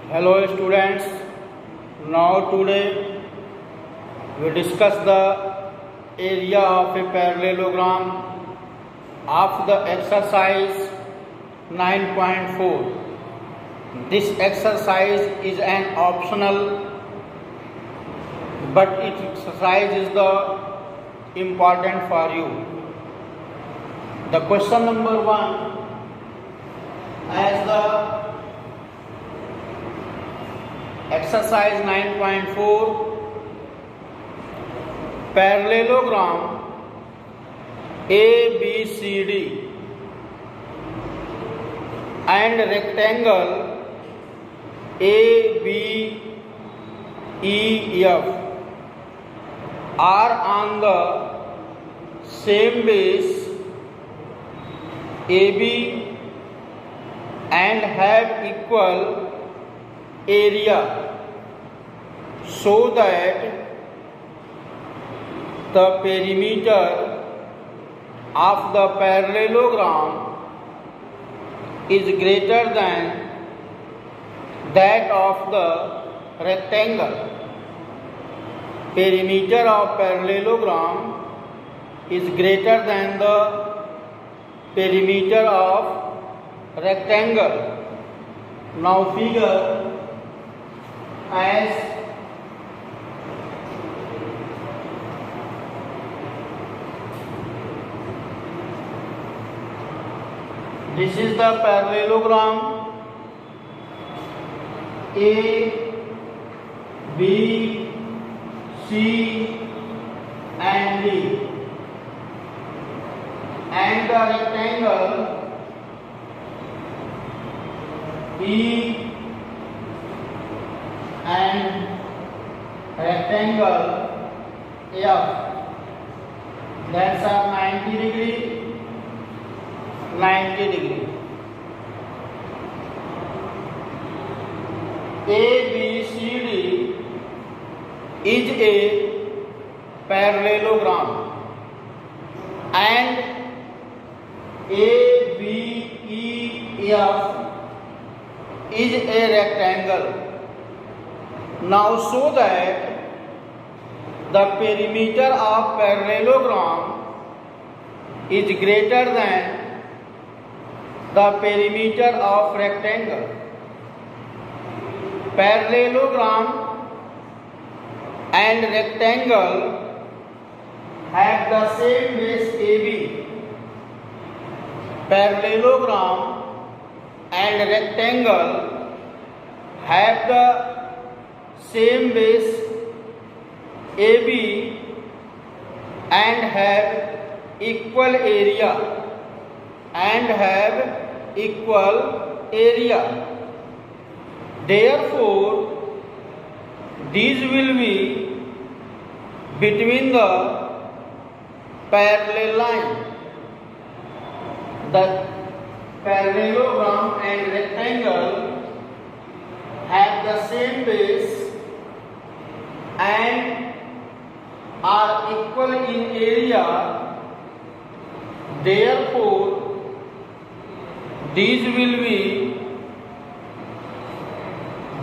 Hello students, now today we discuss the area of a parallelogram of the exercise 9.4. This exercise is an optional, but its exercise is the important for you. The question number 1, as the exercise 9.4, parallelogram ABCD and rectangle ABEF are on the same base AB and have equal area, so that the perimeter of the parallelogram is greater than that of the rectangle. Perimeter of parallelogram is greater than the perimeter of rectangle. Now figure as this is the parallelogram A, B, C and D, and the rectangle E and rectangle F. That's a 90 degree, 90 degree. ABCD is a parallelogram and ABEF is a rectangle. Now show that the perimeter of parallelogram is greater than the perimeter of rectangle. Parallelogram and rectangle have the same base AB. Parallelogram and rectangle have the same base AB and have equal area Therefore, these will be between the parallel line. The parallelogram and rectangle have the same base and are equal in area. Therefore, these will be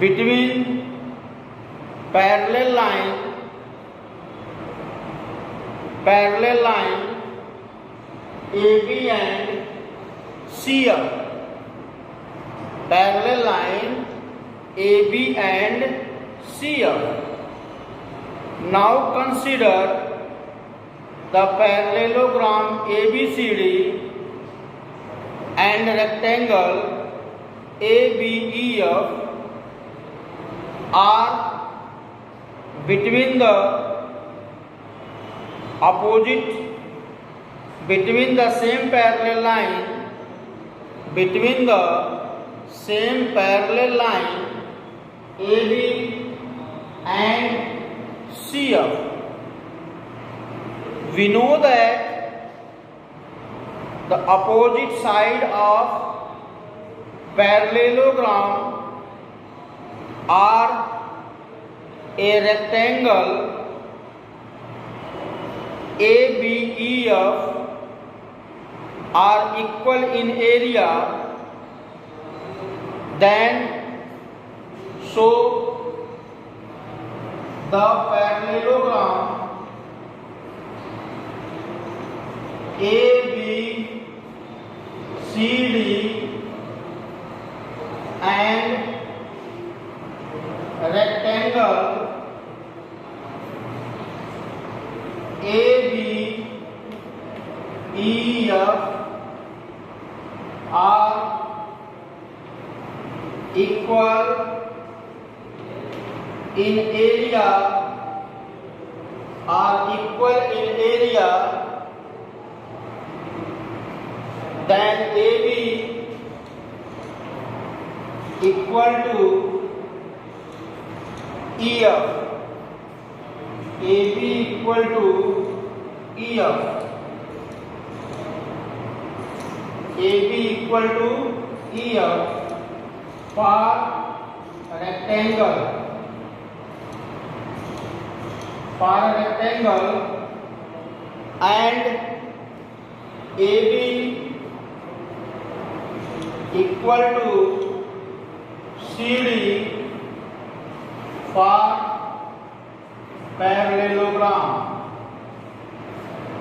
between parallel line AB and CF. Parallel line AB and CF. Now consider the parallelogram ABCD and rectangle ABEF are between the same parallel line AB and CF. We know that the opposite side of parallelogram are a rectangle ABEF are equal in area, then show the parallelogram ABCD and rectangle ABEF are equal in area, then AB equal to EF. AB equal to EF. AB equal to EF for rectangle. And AB equal to CD for parallelogram.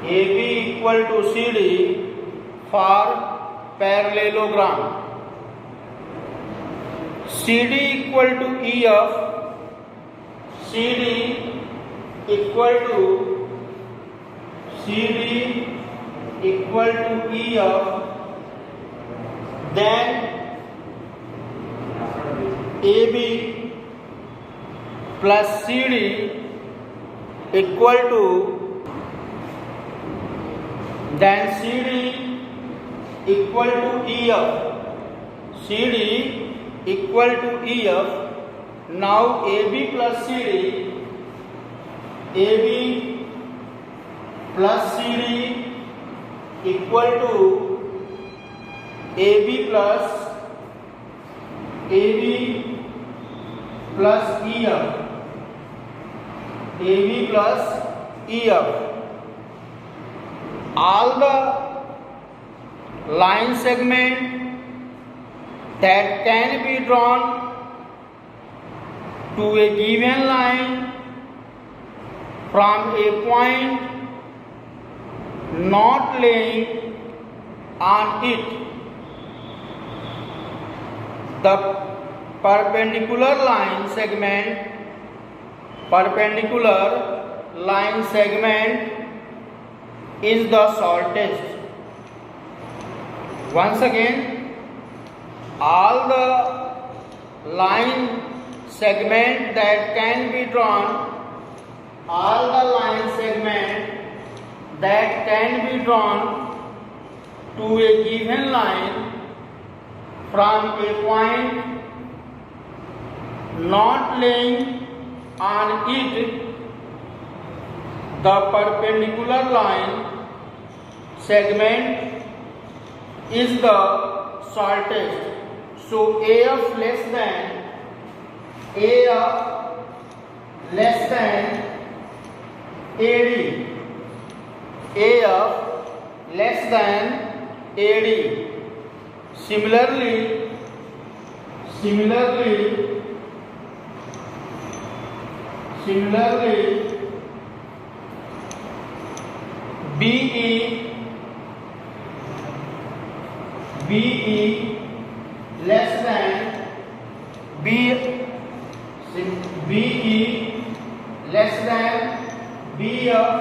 AB equal to CD for parallelogram. CD equal to EF. CD equal to EF. Then AB plus CD equal to EF. CD equal to EF. Now AB plus CD equal to AB plus EF. All the line segment that can be drawn to a given line from a point not laying on it, the perpendicular line segment is the shortest. Once again, all the line segment that can be drawn, to a given line from a point not laying on it, the perpendicular line segment is the shortest. So AF less than AD. AF less than AD. Similarly BE less than BE less than BF.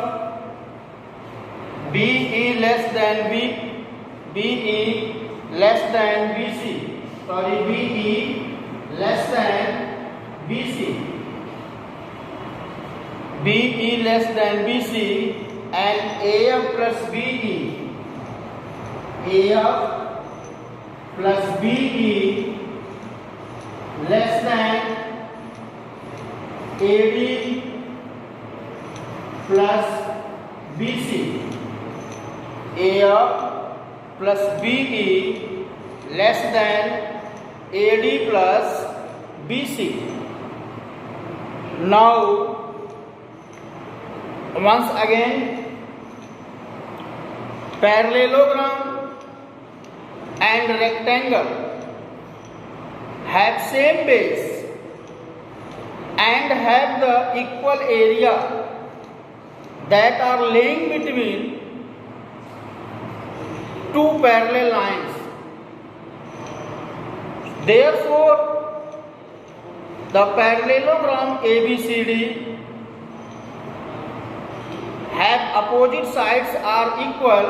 BE less than BC. BE less than BC. BE less than BC and AF plus BE. AF plus BE less than AD plus BC. AF plus BE less than AD plus BC. Now once again, parallelogram and rectangle have same base and have the equal area that are lying between two parallel lines. Therefore, the parallelogram ABCD have opposite sides are equal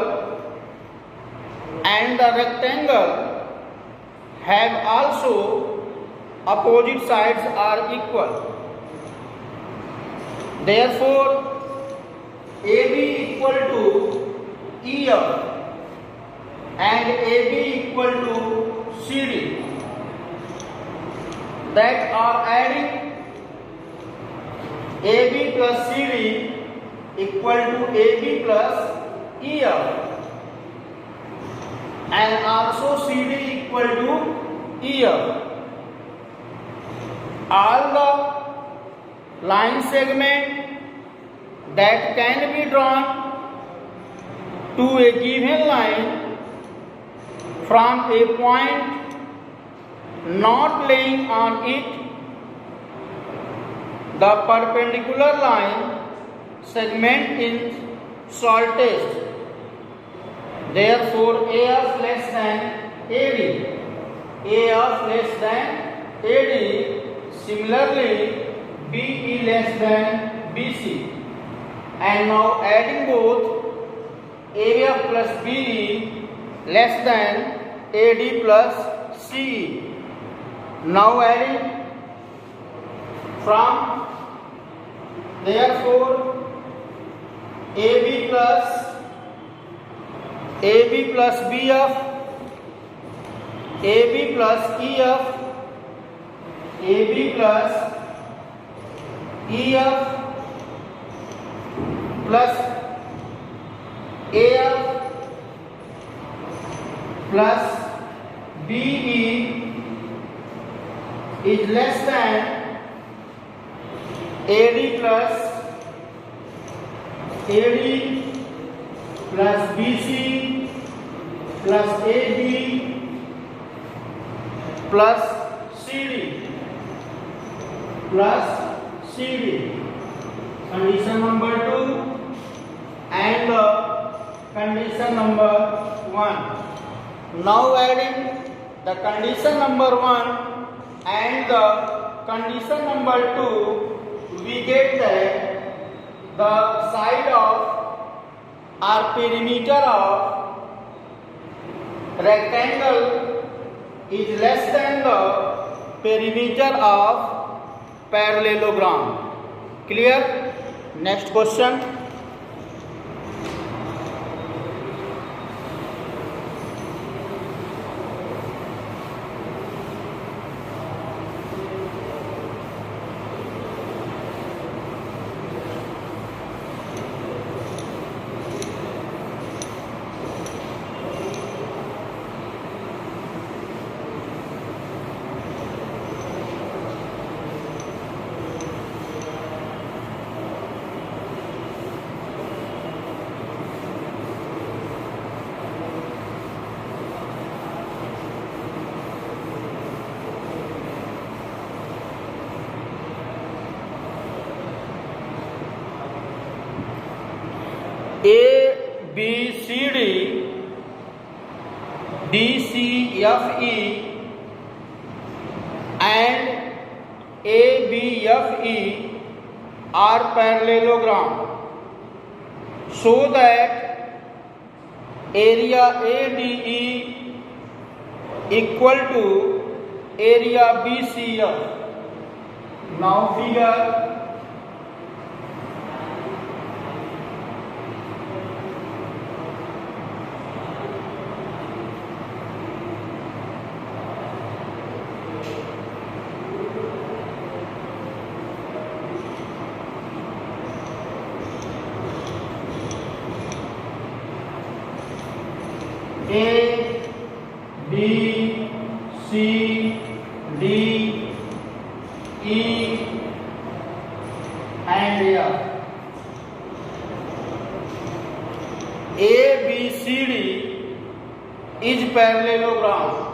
and the rectangle have also opposite sides are equal. Therefore, AB equal to EF and AB equal to CD, that are adding AB plus CD equal to AB plus EF and also CD equal to EF. All the line segment that can be drawn to a given line from a point not laying on it the perpendicular line segment is shortest. Therefore, AF less than AD. AF less than AD. Similarly, BE less than BC. And now adding both, AF plus BE less than AD plus CE. Now adding from, therefore, AB plus BF, AB plus EF, AB plus EF plus AF plus BE is less than AD plus BC plus AB plus CD plus CD. Condition number 2 and condition number 1. Now adding the condition number 1 and the condition number 2, we get that the side of or perimeter of rectangle is less than the perimeter of parallelogram. Clear? Next question. ABCD, DCFE and ABFE are parallelogram, so that area ADE equal to area BCF. Now figure A, B, C, D, E and F. ABCD is parallelogram.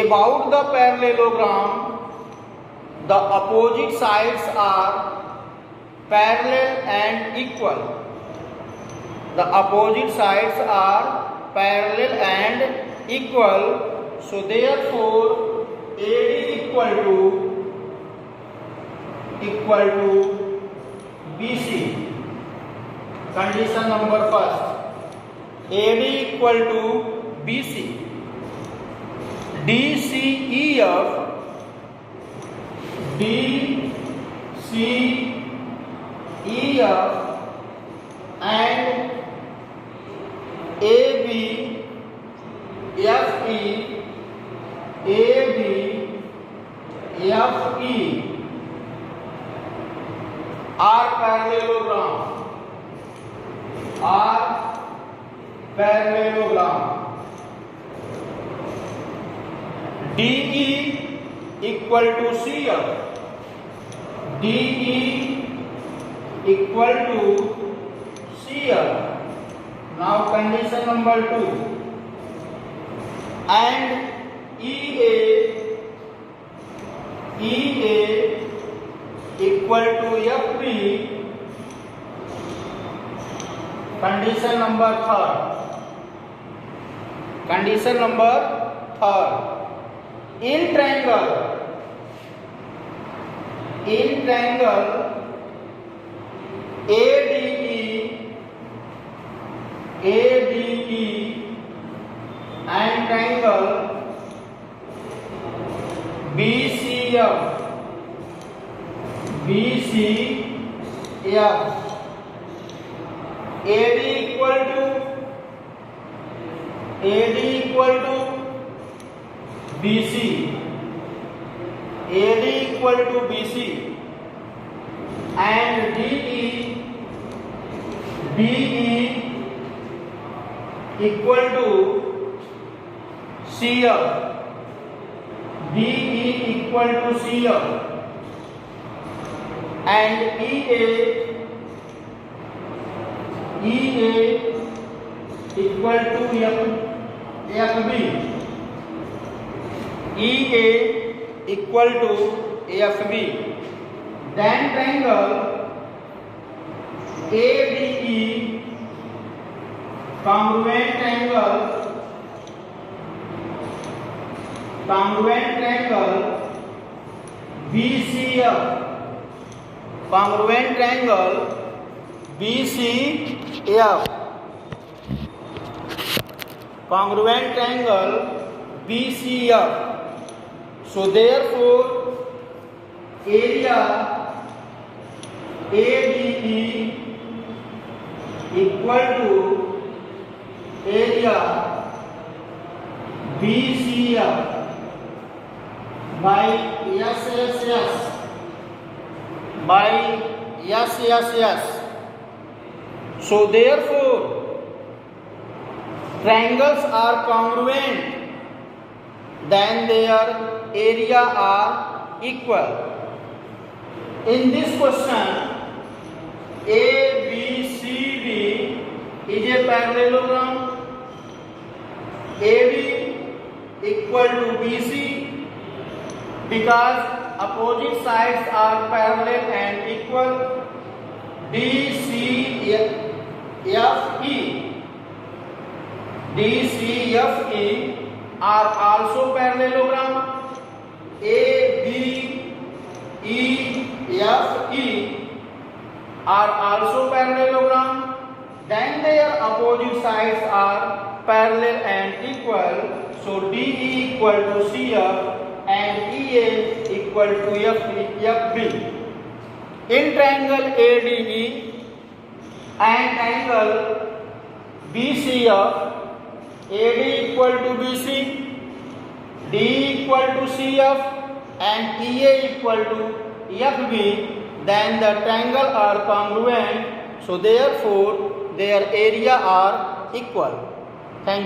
About the parallelogram, the opposite sides are parallel and equal. The opposite sides are parallel and equal. So therefore, AD equal to BC. Condition number first. AD equal to BC. DCEF and ABFE are parallelogram. DE equal to CF. DE equal to CF. Now condition number 2. And EA equal to FB. Condition number 3. Condition number 3. In triangle ADE and triangle BCF AD equal to BC, AD equal to BC, and DE equal to CF, DE equal to CF, and EA equal to FB. EA equal to FB. Then triangle ABE congruent triangle BCF congruent triangle BCF. So therefore, area ADE equal to area BCF by SSS. So therefore, triangles are congruent, then their area are equal. In this question, ABCD is a parallelogram. AD equal to BC because opposite sides are parallel and equal. DCFE are also parallelogram. ABEFE are also parallelogram. Then their opposite sides are parallel and equal. So DE equal to CF and EA equal to FB. In triangle ADE and triangle BCF, AD equal to BC, DE equal to CF and EA equal to FB, then the triangle are congruent, so therefore their area are equal. Thank you.